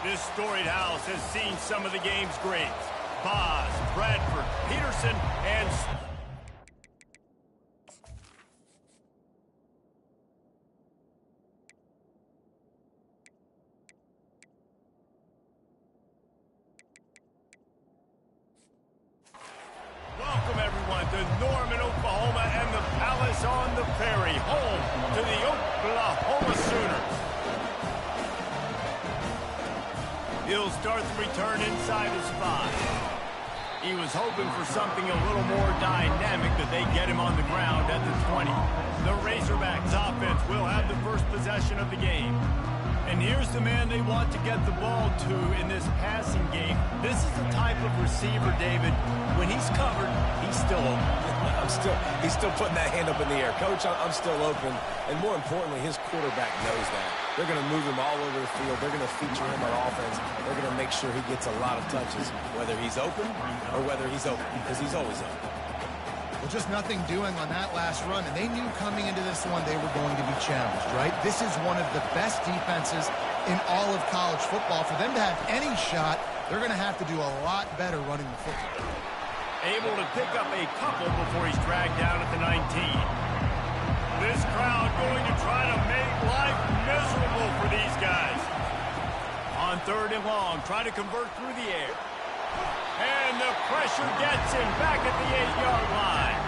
This storied house has seen some of the game's greats. Boz, Bradford, Peterson, and... Welcome, everyone, to Norman, Oklahoma, and the Palace on the Prairie, home to the Oklahoma Sooners. He'll start the return inside his 5. He was hoping for something a little more dynamic, that they get him on the ground at the 20. The Razorbacks offense will have the first possession of the game. And here's the man they want to get the ball to in this passing game. This is the type of receiver, David, when he's covered, he's still open. He's still putting that hand up in the air. Coach, I'm still open. And more importantly, his quarterback knows that. They're going to move him all over the field. They're going to feature him on offense. They're going to make sure he gets a lot of touches, whether he's open or whether he's open, because he's always open. Well, just nothing doing on that last run, and they knew coming into this one they were going to be challenged, right? This is one of the best defenses in all of college football. For them to have any shot, they're going to have to do a lot better running the football. Able to pick up a couple before he's dragged down at the 19. This crowd going to try to make life miserable for these guys. On 3rd and long, trying to convert through the air. And the pressure gets him back at the 8-yard line.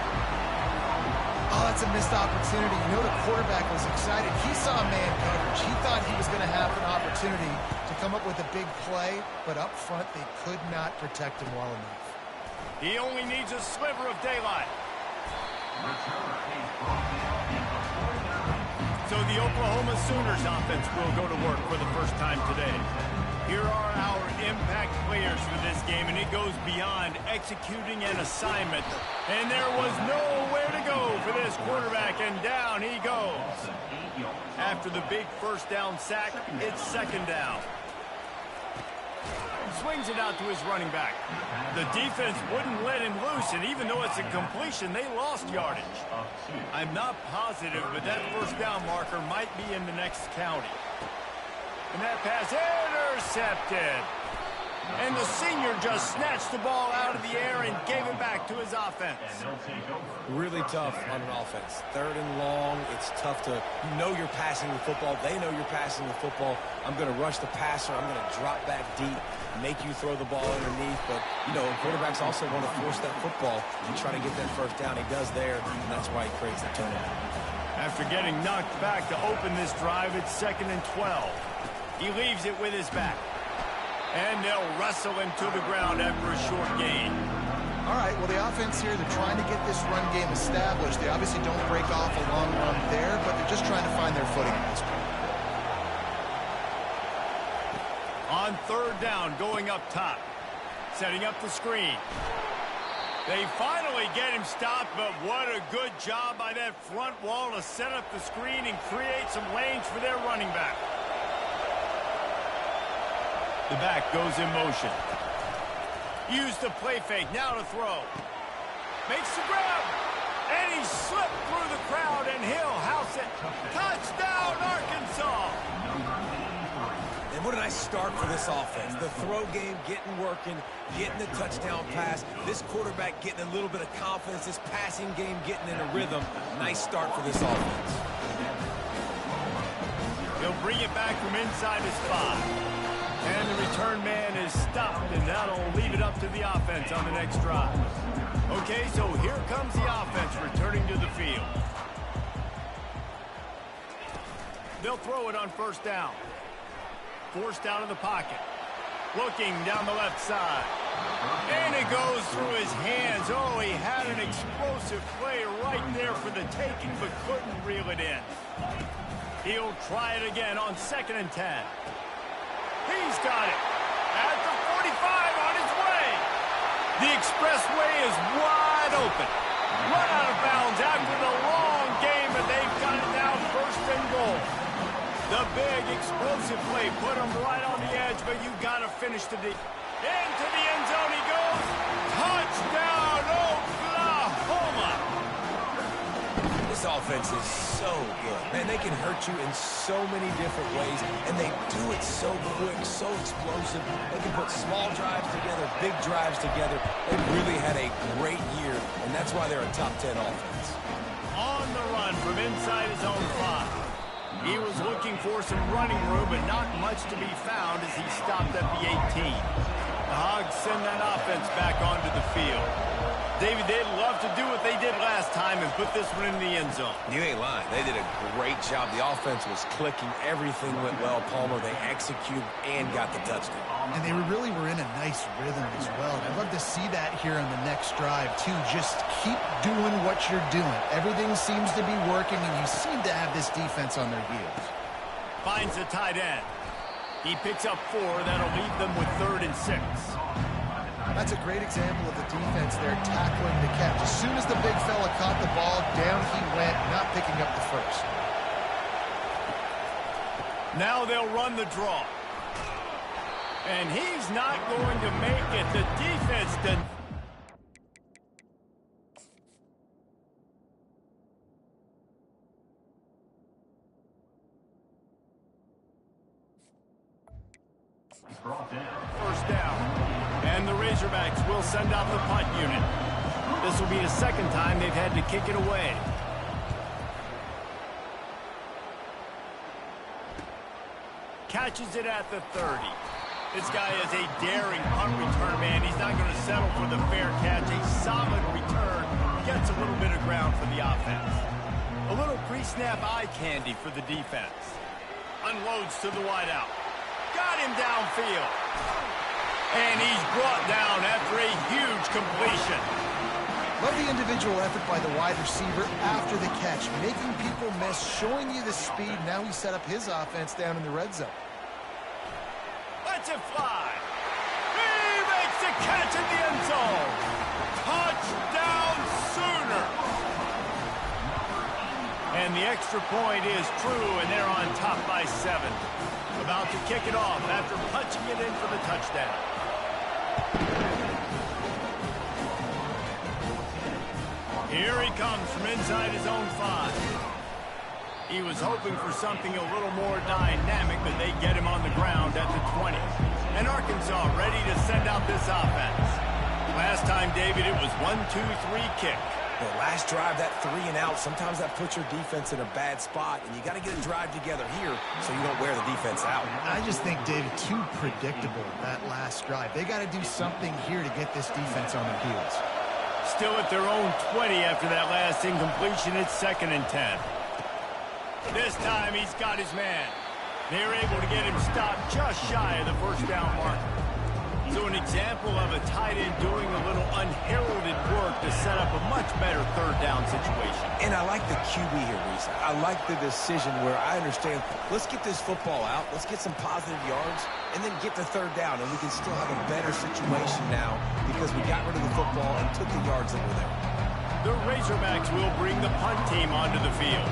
Oh, that's a missed opportunity. You know, the quarterback was excited. He saw man coverage. He thought he was going to have an opportunity to come up with a big play, but up front, they could not protect him well enough. He only needs a sliver of daylight. So the Oklahoma Sooners offense will go to work for the first time today. Here are our impact players for this game, and it goes beyond executing an assignment. And there was nowhere to go for this quarterback, and down he goes. After the big first down sack, it's 2nd down. Swings it out to his running back. The defense wouldn't let him loose, and even though it's a completion, they lost yardage. I'm not positive, but that first down marker might be in the next county. And that pass intercepted. And the senior just snatched the ball out of the air and gave it back to his offense. Really tough on an offense. 3rd and long, it's tough to know you're passing the football. They know you're passing the football. I'm going to rush the passer. I'm going to drop back deep, make you throw the ball underneath. But, you know, quarterbacks also want to force that football and try to get that first down. He does there, and that's why he creates the turnover. After getting knocked back to open this drive, it's 2nd and 12. He leaves it with his back. And they'll wrestle him to the ground after a short gain. All right, well, the offense here, they're trying to get this run game established. They obviously don't break off a long run there, but they're just trying to find their footing at this point. On 3rd down, going up top. Setting up the screen. They finally get him stopped, but what a good job by that front wall to set up the screen and create some lanes for their running back. The back goes in motion. Use the play fake, now to throw. Makes the grab. And he slipped through the crowd, and he'll house it. Touchdown, Arkansas! And what a nice start for this offense. The throw game getting working, getting the touchdown pass. This quarterback getting a little bit of confidence. This passing game getting in a rhythm. Nice start for this offense. He'll bring it back from inside his 5. And the return man is stopped, and that'll leave it up to the offense on the next drive. Okay, so here comes the offense returning to the field. They'll throw it on 1st down. Forced out of the pocket. Looking down the left side. And it goes through his hands. Oh, he had an explosive play right there for the taking, but couldn't reel it in. He'll try it again on 2nd and 10. He's got it. At the 45 on his way. The expressway is wide open. Run out of bounds after the long game, and they've got it now 1st and goal. The big explosive play put him right on the edge, but you got to finish the deep. Into the end zone he goes. Touchdown, Oklahoma! This offense is so good. Man, they can hurt you in so many different ways, and they do it so quick, so explosive. They can put small drives together, big drives together. They've really had a great year, and that's why they're a top 10 offense. On the run from inside his own 5. He was looking for some running room, but not much to be found as he stopped at the 18. The Hogs send that offense back onto the field. David, they'd love to do what they did last time and put this one in the end zone. You ain't lying. They did a great job. The offense was clicking. Everything went well, Palmer. They executed and got the touchdown. And they really were in a nice rhythm as well. I'd love to see that here on the next drive, too. Just keep doing what you're doing. Everything seems to be working, and you seem to have this defense on their heels. Finds the tight end. He picks up 4. That'll leave them with 3rd and 6. That's a great example of the defense there tackling the catch. As soon as the big fella caught the ball, down he went, not picking up the first. Now they'll run the draw. And he's not going to make it. The defense doesn't. First down. And the Razorbacks will send out the punt unit. This will be the second time they've had to kick it away. Catches it at the 30. This guy is a daring punt return man. He's not going to settle for the fair catch. A solid return. Gets a little bit of ground for the offense. A little pre-snap eye candy for the defense. Unloads to the wideout. Got him downfield. And he's brought down after a huge completion. Love the individual effort by the wide receiver after the catch, making people miss, showing you the speed. Now he set up his offense down in the red zone. Lets it fly. He makes the catch in the end zone. Touchdown Sooner. And the extra point is true, and they're on top by 7. About to kick it off after punching it in for the touchdown. Here he comes from inside his own 5. He was hoping for something a little more dynamic, but they get him on the ground at the 20. And Arkansas ready to send out this offense. Last time, David, it was 1-2-3 kick. The last drive, that 3 and out, sometimes that puts your defense in a bad spot, and you got to get a drive together here so you don't wear the defense out. I just think, David, too predictable, that last drive. They got to do something here to get this defense on their heels. Still at their own 20 after that last incompletion. It's 2nd and 10. This time he's got his man. They're able to get him stopped just shy of the first down mark. So an example of a tight end doing a little unheralded work to set up a much better 3rd down situation. And I like the QB here, Reese. I like the decision where I understand, let's get this football out, let's get some positive yards, and then get to 3rd down, and we can still have a better situation now because we got rid of the football and took the yards that were there. The Razorbacks will bring the punt team onto the field.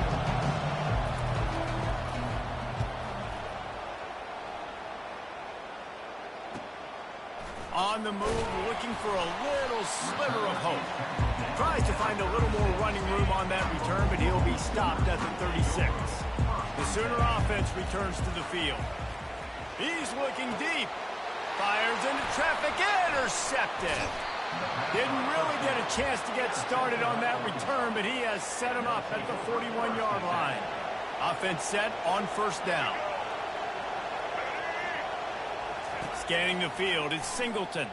On the move, looking for a little sliver of hope. Tries to find a little more running room on that return, but he'll be stopped at the 36. The Sooner offense returns to the field. He's looking deep. Fires into traffic, intercepted. Didn't really get a chance to get started on that return, but he has set him up at the 41-yard line. Offense set on 1st down. Scanning the field, it's Singleton.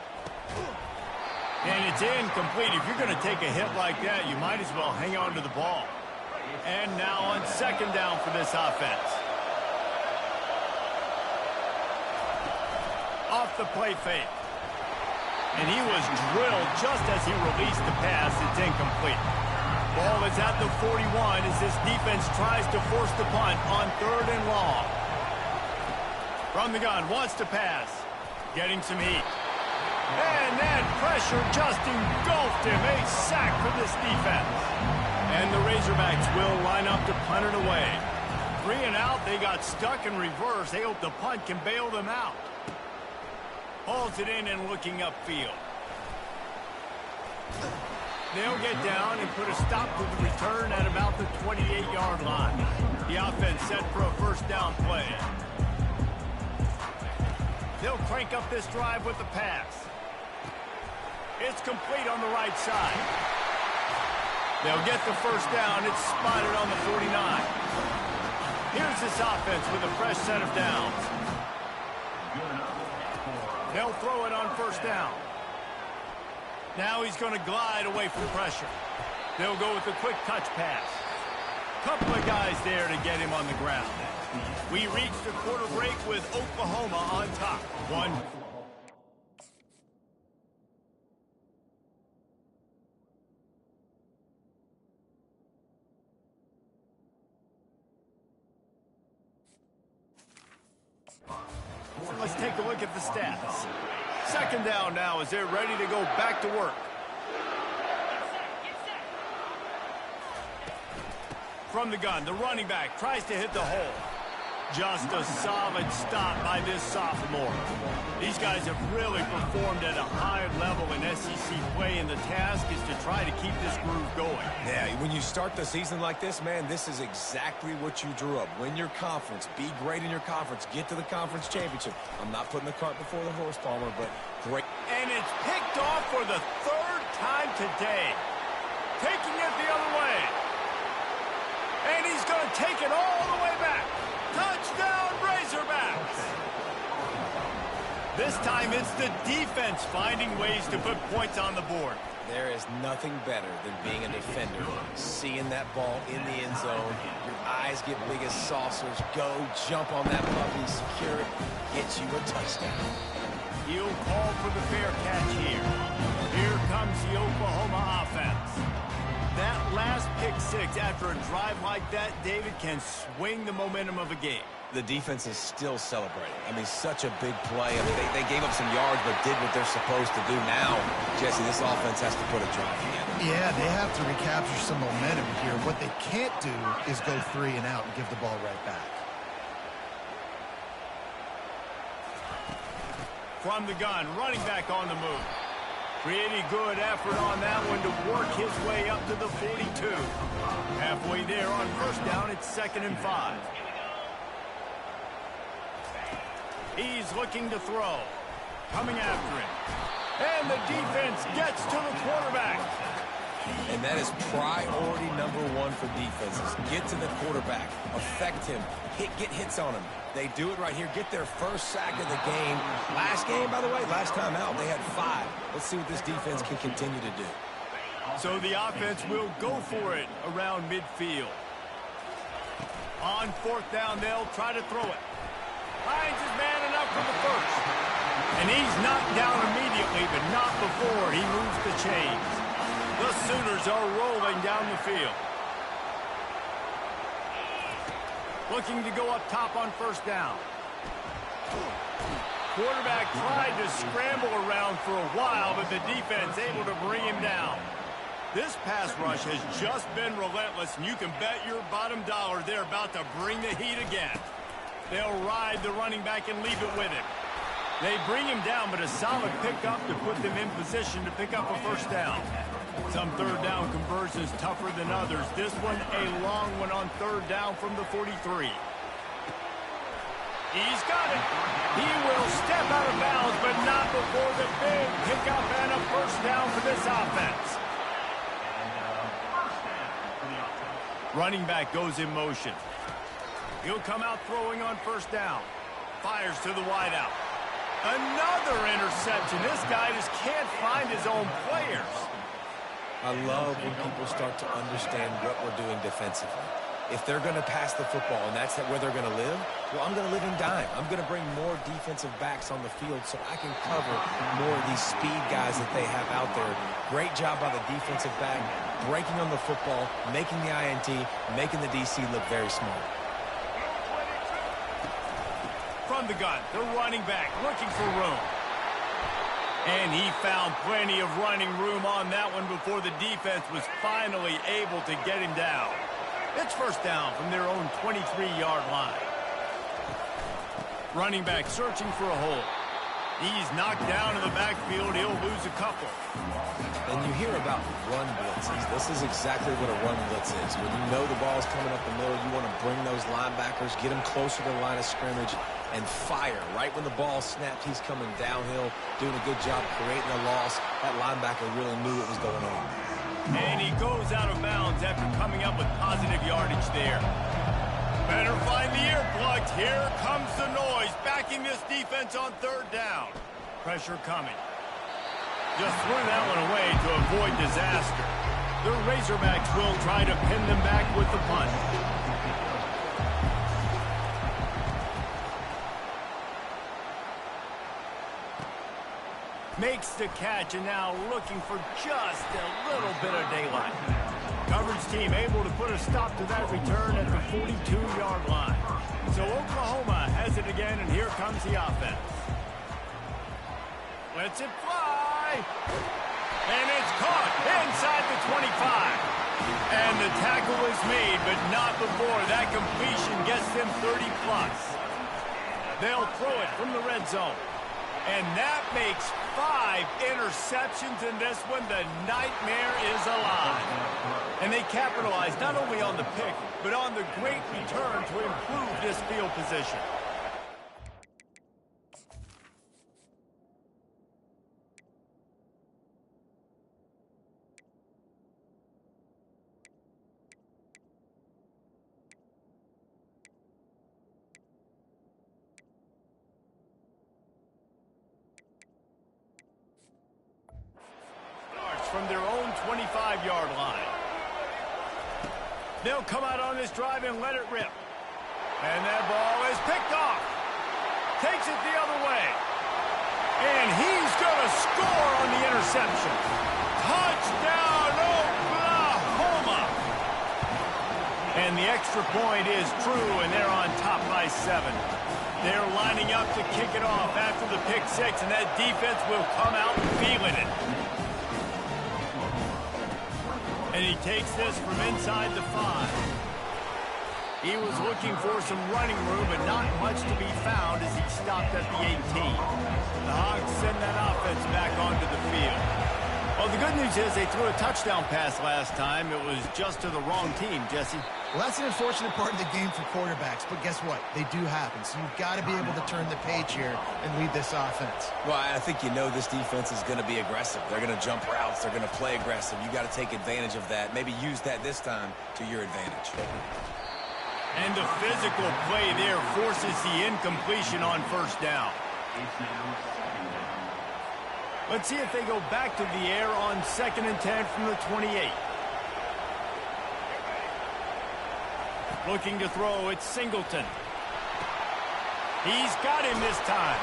And it's incomplete. If you're going to take a hit like that, you might as well hang on to the ball. And now on 2nd down for this offense. Off the play fake. And he was drilled just as he released the pass. It's incomplete. Ball is at the 41 as this defense tries to force the punt on 3rd and long. From the gun, wants to pass. Getting some heat. And that pressure just engulfed him. A sack for this defense. And the Razorbacks will line up to punt it away. 3 and out, they got stuck in reverse. They hope the punt can bail them out. Hauls it in and looking upfield. They'll get down and put a stop to the return at about the 28-yard line. The offense set for a first down play. They'll crank up this drive with the pass. It's complete on the right side. They'll get the first down. It's spotted on the 49. Here's this offense with a fresh set of downs. They'll throw it on first down. Now he's going to glide away from pressure. They'll go with a quick touch pass. Couple of guys there to get him on the ground. We reached the quarter break with Oklahoma on top. One. Let's take a look at the stats. Second down now as they're ready to go back to work. From the gun, the running back tries to hit the hole. Just a solid stop by this sophomore. These guys have really performed at a high level in SEC play, and the task is to try to keep this groove going. Yeah, when you start the season like this, man, this is exactly what you drew up. Win your conference, be great in your conference, get to the conference championship. I'm not putting the cart before the horse, Palmer, but great. And it's picked off for the third time today. Taking it the other way. And he's going to take it all the way back. Touchdown, Razorbacks! This time it's the defense finding ways to put points on the board. There is nothing better than being a defender. Seeing that ball in the end zone, your eyes get big as saucers. Go, jump on that puppy, secure it, get you a touchdown. He'll call for the fair catch here. Here comes the Oklahoma offense. That last pick six after a drive like that, David, can swing the momentum of a game. The defense is still celebrating. I mean, such a big play. I mean, they gave up some yards but did what they're supposed to do. Now, Jesse, this offense has to put a drive together. Yeah, they have to recapture some momentum here. What they can't do is go 3 and out and give the ball right back. From the gun, running back on the move. Pretty good effort on that one to work his way up to the 42. Halfway there on first down, it's 2nd and 5. He's looking to throw. Coming after him. And the defense gets to the quarterback. And that is priority number 1 for defenses. Get to the quarterback. Affect him. Get hits on him. They do it right here. Get their first sack of the game. Last game, by the way, last time out, they had 5. Let's see what this defense can continue to do. So the offense will go for it around midfield. On 4th down, they'll try to throw it. Finds his man enough for the first. And he's knocked down immediately, but not before he moves the chains. The Sooners are rolling down the field. Looking to go up top on first down. Quarterback tried to scramble around for a while, but the defense able to bring him down. This pass rush has just been relentless, and you can bet your bottom dollar they're about to bring the heat again. They'll ride the running back and leave it with him. They bring him down, but a solid pickup to put them in position to pick up a first down. Some third down conversions tougher than others. This one a long one on 3rd down from the 43. He's got it. He will step out of bounds, but not before the big pickup and a first down for this offense. Running back goes in motion. He'll come out throwing on first down. Fires to the wideout. Another interception. This guy just can't find his own players. I love when people start to understand what we're doing defensively. If they're going to pass the football and that's where they're going to live, well, I'm going to live in dime. I'm going to bring more defensive backs on the field so I can cover more of these speed guys that they have out there. Great job by the defensive back, breaking on the football, making the INT, making the DC look very smart. From the gun, the running back looking for room. And he found plenty of running room on that one before the defense was finally able to get him down. It's first down from their own 23-yard line. Running back searching for a hole. He's knocked down in the backfield. He'll lose a couple. And you hear about run blitzes. This is exactly what a run blitz is. When you know the ball's coming up the middle, you want to bring those linebackers, get them closer to the line of scrimmage, and fire. Right when the ball snapped, he's coming downhill, doing a good job creating a loss. That linebacker really knew what was going on. And he goes out of bounds after coming up with positive yardage there. Better find the earplugs. Here comes the noise, backing this defense on third down. Pressure coming. Just threw that one away to avoid disaster. The Razorbacks will try to pin them back with the punt. Makes the catch and now looking for just a little bit of daylight. Coverage team able to put a stop to that return at the 42-yard line. So Oklahoma has it again, and here comes the offense. Lets it fly. And it's caught inside the 25. And the tackle is made, but not before that completion gets them 30-plus. They'll throw it from the red zone. And that makes 5 interceptions in this one. The nightmare is alive. And they capitalize not only on the pick, but on the great return to improve this field position. From their own 25-yard line. They'll come out on this drive and let it rip. And that ball is picked off. Takes it the other way. And he's going to score on the interception. Touchdown, Oklahoma! And the extra point is true, and they're on top by 7. They're lining up to kick it off after the pick 6, and that defense will come out feeling it. And he takes this from inside the 5. He was looking for some running room, but not much to be found as he stopped at the 18. The Hogs send that offense back onto the field. Well, the good news is they threw a touchdown pass last time. It was just to the wrong team, Jesse. Well, that's an unfortunate part of the game for quarterbacks, but guess what? They do happen, so you've got to be able to turn the page here and lead this offense. Well, I think you know this defense is going to be aggressive. They're going to jump routes. They're going to play aggressive. You got to take advantage of that. Maybe use that this time to your advantage. And the physical play there forces the incompletion on first down. Let's see if they go back to the air on 2nd and 10 from the 28. Looking to throw, it's Singleton. He's got him this time.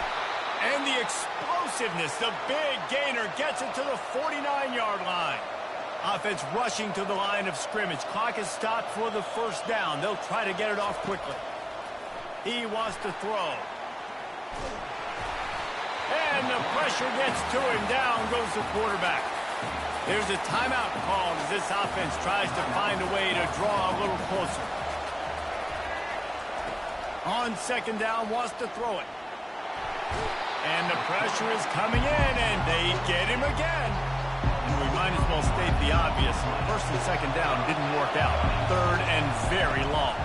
And the explosiveness, the big gainer gets it to the 49-yard line. Offense rushing to the line of scrimmage. Clock is stopped for the first down. They'll try to get it off quickly. He wants to throw. And the pressure gets to him. Down goes the quarterback. There's a timeout called as this offense tries to find a way to draw a little closer. On 2nd down, wants to throw it. And the pressure is coming in, and they get him again. And we might as well state the obvious. 1st and 2nd down didn't work out. 3rd and very long.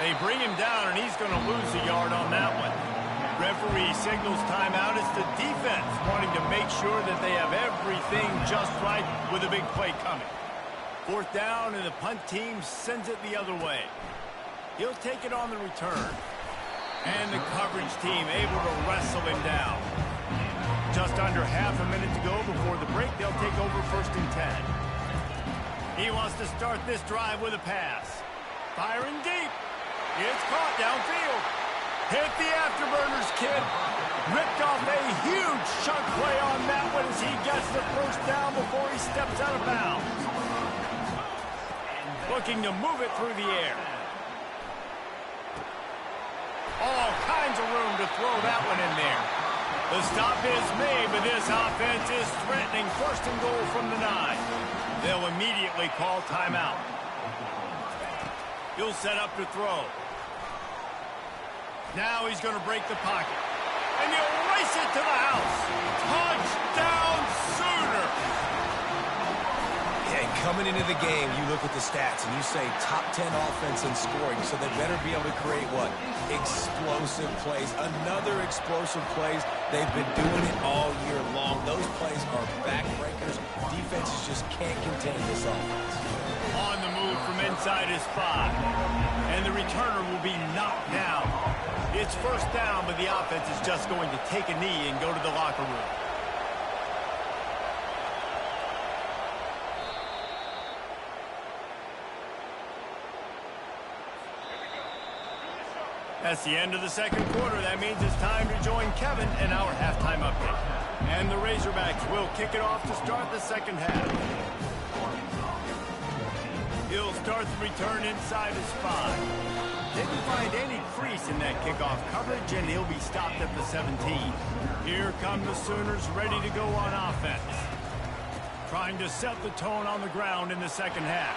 They bring him down, and he's going to lose a yard on that one. Referee signals timeout. It's the defense wanting to make sure that they have everything just right with a big play coming. 4th down, and the punt team sends it the other way. He'll take it on the return. And the coverage team able to wrestle him down. Just under half a minute to go before the break. They'll take over 1st and 10. He wants to start this drive with a pass. Firing deep. It's caught downfield. Hit the afterburners, kid. Ripped off a huge chunk play on that one as he gets the first down before he steps out of bounds. Looking to move it through the air. All kinds of room to throw that one in there. The stop is made, but this offense is threatening 1st and goal from the 9. They'll immediately call timeout. He'll set up to throw. Now he's going to break the pocket. he'll race it to the house. Touchdown, Sooner. Yeah, and coming into the game, you look at the stats and you say top 10 offense in scoring, so they better be able to create what? Explosive plays. Another explosive plays. They've been doing it all year long. Those plays are backbreakers. Defenses just can't contain this offense. On the move from inside his spot. And the returner will be knocked down. It's first down, but the offense is just going to take a knee and go to the locker room. That's the end of the second quarter. That means it's time to join Kevin in our halftime update. And the Razorbacks will kick it off to start the second half. He'll start the return inside his spot. Didn't find any crease in that kickoff coverage, and he'll be stopped at the 17. Here come the Sooners ready to go on offense. Trying to set the tone on the ground in the second half.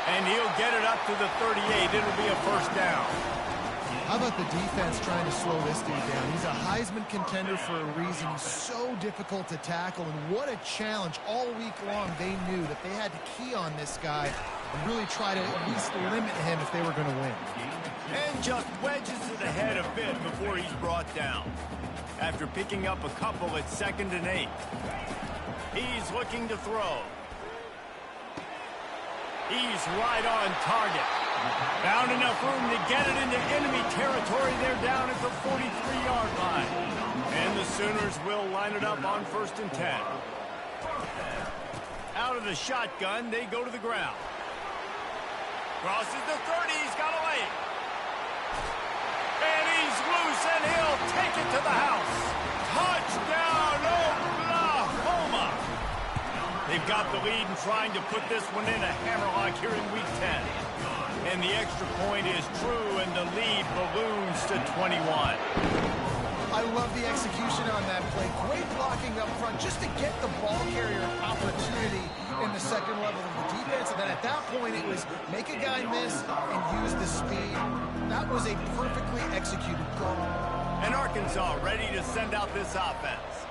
And he'll get it up to the 38. It'll be a first down. How about the defense trying to slow this dude down? He's a Heisman contender for a reason. He's so difficult to tackle, and what a challenge. All week long, they knew that they had to key on this guy and really try to at least limit him if they were going to win. And just wedges it ahead a bit before he's brought down. After picking up a couple at 2nd and 8. He's looking to throw. He's right on target. Found enough room to get it into enemy territory. They're down at the 43-yard line. And the Sooners will line it up on 1st and 10. Out of the shotgun, they go to the ground. Crosses the 30. He's got away. And he's loose, and he'll take it to the house. Touchdown, Oklahoma. They've got the lead and trying to put this one in a hammerlock here in Week 10. And the extra point is true, and the lead balloons to 21. I love the execution on that play. Great blocking up front just to get the ball carrier an opportunity in the second level of the defense. And then at that point, it was make a guy miss and use the speed. That was a perfectly executed play. And Arkansas ready to send out this offense.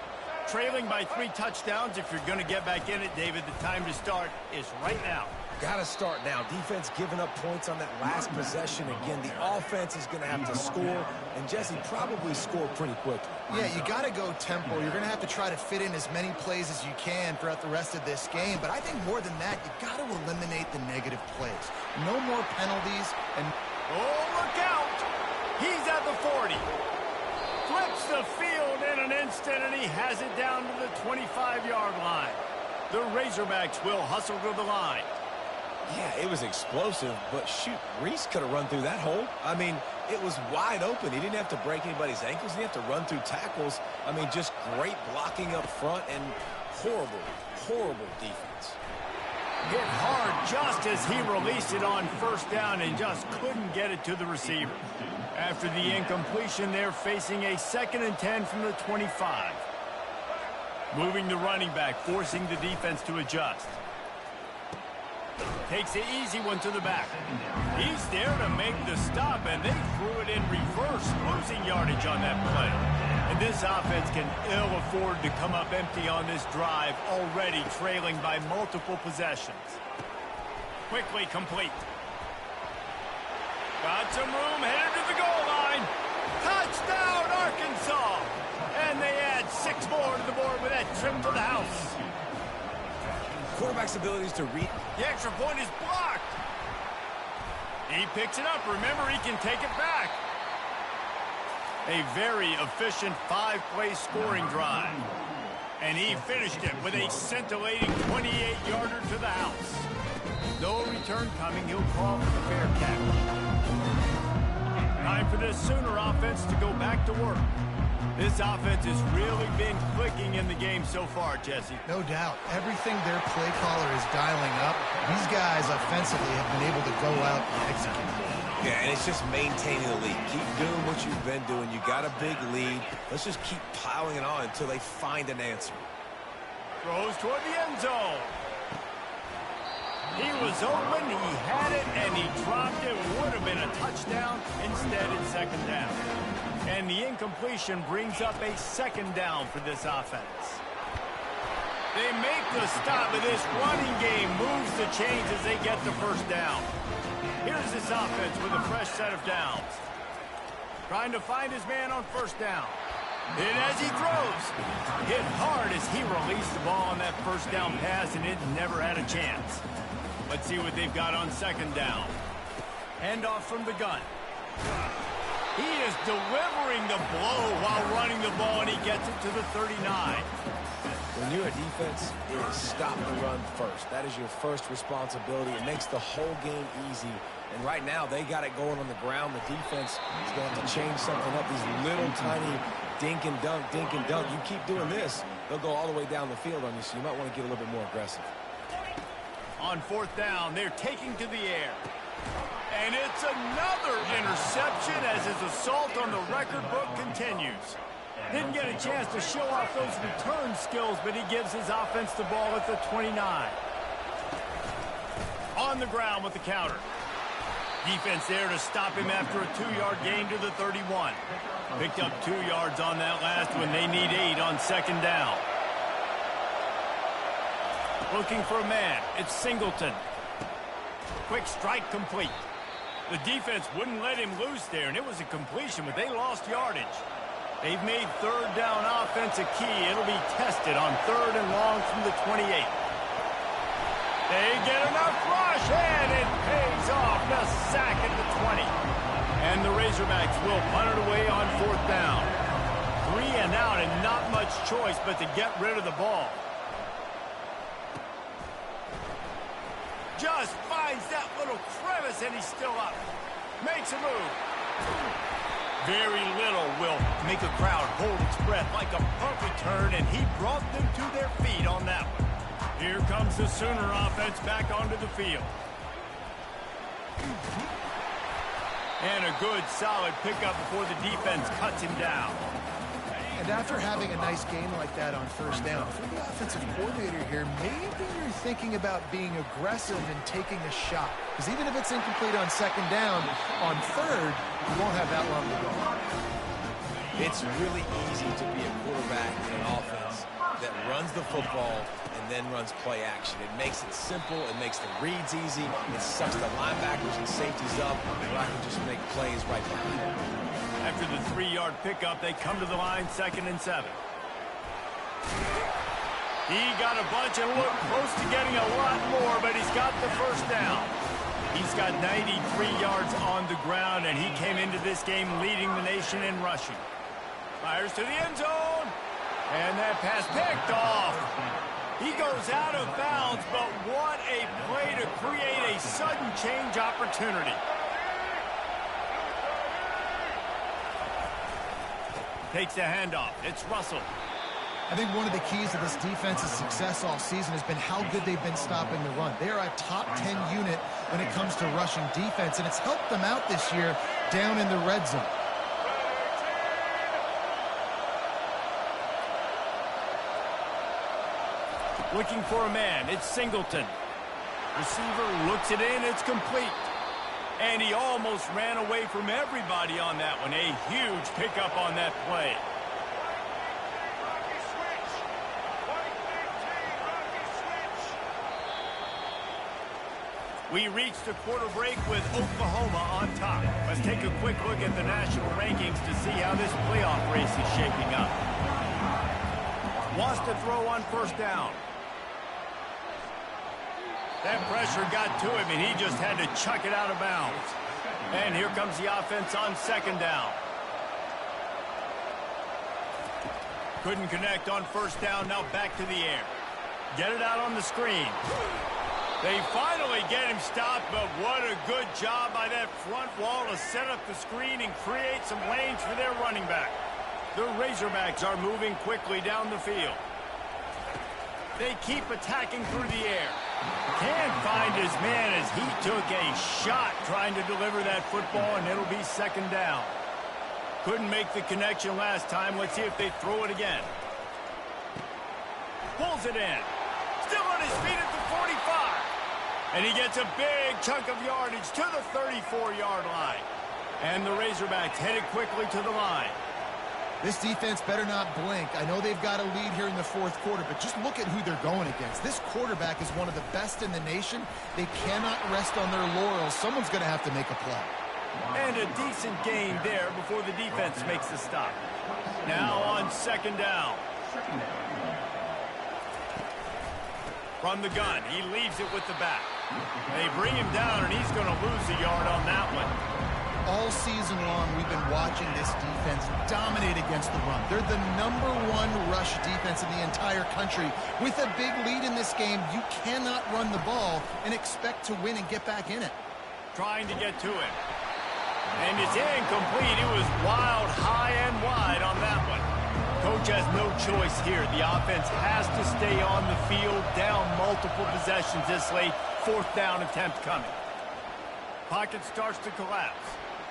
Trailing by 3 touchdowns. If you're going to get back in it, David, the time to start is right now. Got to start now. Defense giving up points on that last possession. Again, the offense is going to have to score, and Jesse probably score pretty quickly. Yeah, you got to go tempo. You're going to have to try to fit in as many plays as you can throughout the rest of this game. But I think more than that, you got to eliminate the negative plays. No more penalties. And oh, look out! He's at the 40. Flips the field in an instant, and he has it down to the 25-yard line. The Razorbacks will hustle to the line. Yeah, it was explosive, but shoot, Reese could have run through that hole. I mean, it was wide open. He didn't have to break anybody's ankles. He didn't have to run through tackles. I mean, just great blocking up front and horrible, horrible defense. Hit hard just as he released it on 1st down and just couldn't get it to the receiver. After the incompletion, they're facing a 2nd and 10 from the 25. Moving the running back, forcing the defense to adjust. Takes the easy one to the back. He's there to make the stop, and they threw it in reverse, losing yardage on that play. And this offense can ill afford to come up empty on this drive, already trailing by multiple possessions. Quickly complete. Got some room, headed to the goal line. Touchdown, Arkansas! And they add 6 more to the board with that trip to the house. Quarterback's abilities to read. The extra point is blocked. He picks it up. Remember, he can take it back. A very efficient 5-play scoring drive. And he finished it with a scintillating 28-yarder to the house. No return coming. He'll call for the fair catch. Time for this Sooner offense to go back to work. This offense has really been clicking in the game so far, Jesse. no doubt, everything their play caller is dialing up, these guys offensively have been able to go out and execute. Yeah, and it's just maintaining the lead. Keep doing what you've been doing. You got a big lead. Let's just keep piling it on until they find an answer. Throws toward the end zone. He was open, he had it, and he dropped it. Would have been a touchdown. Instead, it's 2nd down. And the incompletion brings up a second down for this offense. They make the stop, but this running game moves the chains as they get the first down. Here's this offense with a fresh set of downs. Trying to find his man on first down. And as he throws, hit hard as he released the ball on that first down pass, and it never had a chance. Let's see what they've got on second down. Handoff from the gun. He is delivering the blow while running the ball, and he gets it to the 39. When you're a defense, it is stop the run first. That is your first responsibility. It makes the whole game easy. And right now, they got it going on the ground. The defense is going to have to change something up. These little tiny dink and dunk, dink and dunk. You keep doing this, they'll go all the way down the field on you, so you might want to get a little bit more aggressive. On fourth down, they're taking to the air. And it's another interception as his assault on the record book continues. Didn't get a chance to show off those return skills, but he gives his offense the ball at the 29. On the ground with the counter. Defense there to stop him after a 2-yard gain to the 31. Picked up 2 yards on that last one. They need 8 on second down. Looking for a man. It's Singleton. Quick strike complete. The defense wouldn't let him loose there, and it was a completion, but they lost yardage. They've made third down offense a key. It'll be tested on third and long from the 28. They get enough rush, and it pays off. The sack at the 20. And the Razorbacks will punt it away on fourth down. 3 and out, and not much choice but to get rid of the ball. Just finds that little crevice, and he's still up. Makes a move. Very little will make a crowd hold its breath like a punt return, and he brought them to their feet on that one. Here comes the Sooner offense back onto the field. And a good, solid pickup before the defense cuts him down. And after having a nice game like that on first down, for the offensive coordinator here, maybe you're thinking about being aggressive and taking a shot. Because even if it's incomplete on second down, on third, you won't have that long to go. It's really easy to be a quarterback in an offense that runs the football and then runs play action. It makes it simple. It makes the reads easy. It sucks the linebackers and safeties up, where I can just make plays right behind them. After the 3-yard pickup, they come to the line, 2nd and 7. He got a bunch and looked close to getting a lot more, but he's got the first down. He's got 93 yards on the ground, and he came into this game leading the nation in rushing. Fires to the end zone, and that pass picked off. He goes out of bounds, but what a play to create a sudden change opportunity. Takes the handoff. It's Russell. I think one of the keys to this defense's success all season has been how good they've been stopping the run. They're a top 10 unit when it comes to rushing defense, and it's helped them out this year down in the red zone. Looking for a man. It's Singleton. Receiver looks it in. It's complete. And he almost ran away from everybody on that one. A huge pickup on that play. We reached the quarter break with Oklahoma on top. Let's take a quick look at the national rankings to see how this playoff race is shaping up. Wants to throw on first down. That pressure got to him, and he just had to chuck it out of bounds. And here comes the offense on second down. Couldn't connect on first down, now back to the air. Get it out on the screen. They finally get him stopped, but what a good job by that front wall to set up the screen and create some lanes for their running back. The Razorbacks are moving quickly down the field. They keep attacking through the air. Can't find his man as he took a shot trying to deliver that football, and it'll be second down. Couldn't make the connection last time. Let's see if they throw it again. Pulls it in. Still on his feet at the 45. And he gets a big chunk of yardage to the 34-yard line. And the Razorbacks headed quickly to the line. This defense better not blink. I know they've got a lead here in the fourth quarter, but just look at who they're going against. This quarterback is one of the best in the nation. They cannot rest on their laurels. Someone's going to have to make a play. And a decent gain there before the defense makes the stop. Now on second down. From the gun, he leaves it with the back. They bring him down, and he's going to lose a yard on that one. All season long, we've been watching this defense dominate against the run. They're the #1 rush defense in the entire country. With a big lead in this game, you cannot run the ball and expect to win and get back in it. Trying to get to him. And it's incomplete. It was wild, high and wide on that one. Coach has no choice here. The offense has to stay on the field, down multiple possessions this late. Fourth down attempt coming. Pocket starts to collapse.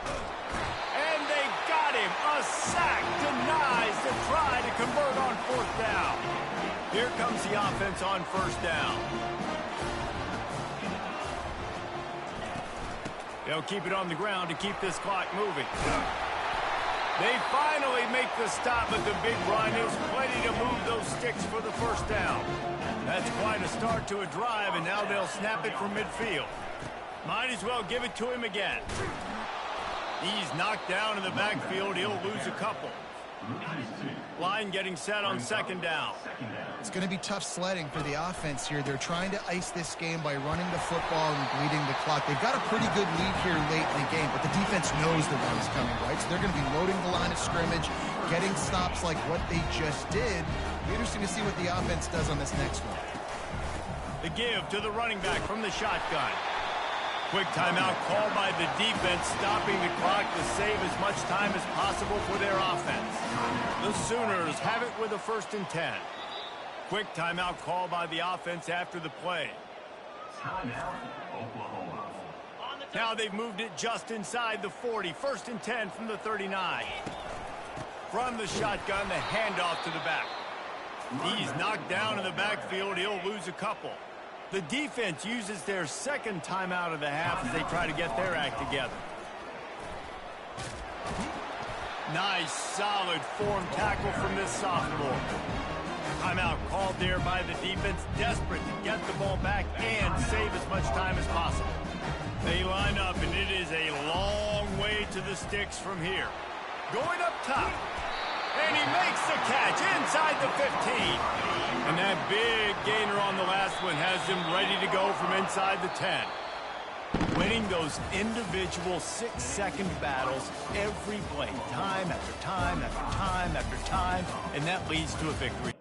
And they got him. A sack denies the try to convert on fourth down. Here comes the offense on first down. They'll keep it on the ground to keep this clock moving. They finally make the stop at the big run. It was plenty to move those sticks for the first down. That's quite a start to a drive, and now they'll snap it from midfield. Might as well give it to him again. He's knocked down in the backfield. He'll lose a couple. Line getting set on second down. It's going to be tough sledding for the offense here. They're trying to ice this game by running the football and bleeding the clock. They've got a pretty good lead here late in the game, but the defense knows the run's coming, right? So they're going to be loading the line of scrimmage, getting stops like what they just did. It'll be interesting to see what the offense does on this next one. The give to the running back from the shotgun. Quick timeout called by the defense, stopping the clock to save as much time as possible for their offense. The Sooners have it with a 1st and 10. Quick timeout called by the offense after the play. Timeout, Oklahoma. Now they've moved it just inside the 40. 1st and 10 from the 39. From the shotgun, the handoff to the back. He's knocked down in the backfield. He'll lose a couple. The defense uses their second timeout of the half as they try to get their act together. Nice, solid form tackle from this sophomore. Timeout called there by the defense, desperate to get the ball back and save as much time as possible. They line up, and it is a long way to the sticks from here. Going up top. And he makes the catch inside the 15. And that big gainer on the last one has him ready to go from inside the 10. Winning those individual 6-second battles every play, time after time after time after time, and that leads to a victory.